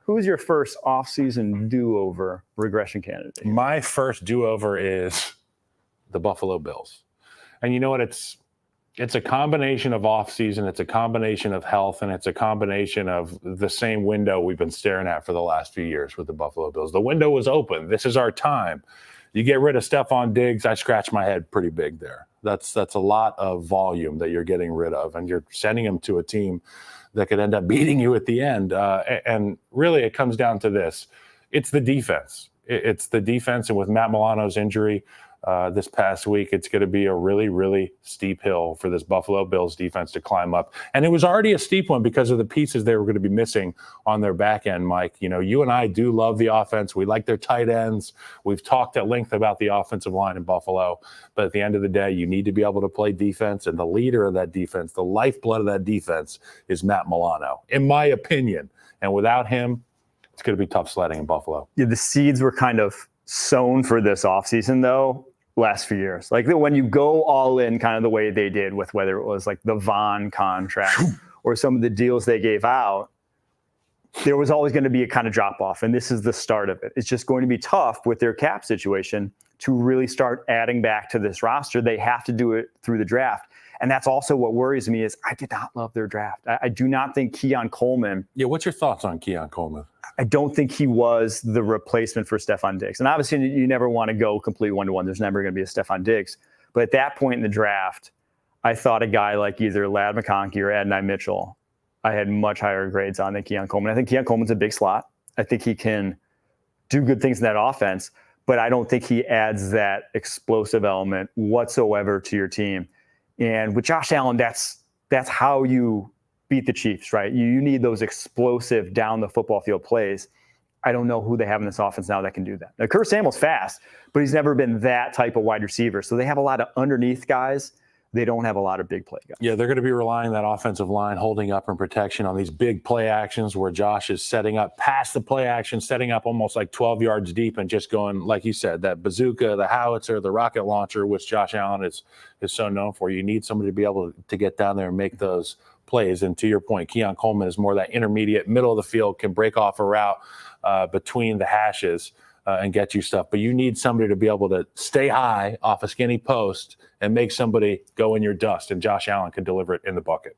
Who's your first offseason do-over regression candidate? My first do-over is the Buffalo Bills. And you know what? It's a combination of offseason, it's a combination of health, and it's a combination of the same window we've been staring at for the last few years with the Buffalo Bills. The window was open. This is our time. You get rid of Stephon Diggs, I scratch my head pretty big there. That's a lot of volume that you're getting rid of, and you're sending them to a team that could end up beating you at the end. And really, it comes down to this. It's the defense. It's the defense, and with Matt Milano's injury this past week, it's going to be a really, really steep hill for this Buffalo Bills defense to climb up. And it was already a steep one because of the pieces they were going to be missing on their back end, Mike. You know, you and I do love the offense. We like their tight ends. We've talked at length about the offensive line in Buffalo. But at the end of the day, you need to be able to play defense. And the leader of that defense, the lifeblood of that defense, is Matt Milano, in my opinion. And without him, it's going to be tough sledding in Buffalo. Yeah, the seeds were kind of sown for this offseason, though, last few years. Like when you go all in kind of the way they did with whether it was like the Vaughn contract or some of the deals they gave out, there was always going to be a kind of drop off. And this is the start of it. It's just going to be tough with their cap situation to really start adding back to this roster. They have to do it through the draft. And that's also what worries me is I did not love their draft. I do not think Keon Coleman. Yeah, what's your thoughts on Keon Coleman? I don't think he was the replacement for Stephon Diggs. And obviously, you never want to go completely one-to-one. There's never going to be a Stephon Diggs. But at that point in the draft, I thought a guy like either Ladd McConkey or Adonai Mitchell, I had much higher grades on than Keon Coleman. I think Keon Coleman's a big slot. I think he can do good things in that offense, but I don't think he adds that explosive element whatsoever to your team. And with Josh Allen, that's how you beat the Chiefs, right? You need those explosive down the football field plays. I don't know who they have in this offense now that can do that. Now, Curtis Samuel's fast, but he's never been that type of wide receiver. So they have a lot of underneath guys. They don't have a lot of big play guys. Yeah, they're going to be relying on that offensive line holding up and protection on these big play actions where Josh is setting up past the play action, setting up almost like 12 yards deep and just going, like you said, that bazooka, the howitzer, the rocket launcher, which Josh Allen is so known for. You need somebody to be able to get down there and make those plays. And to your point, Keon Coleman is more that intermediate, middle of the field, can break off a route between the hashes and get you stuff. But you need somebody to be able to stay high off a skinny post and make somebody go in your dust. And Josh Allen can deliver it in the bucket.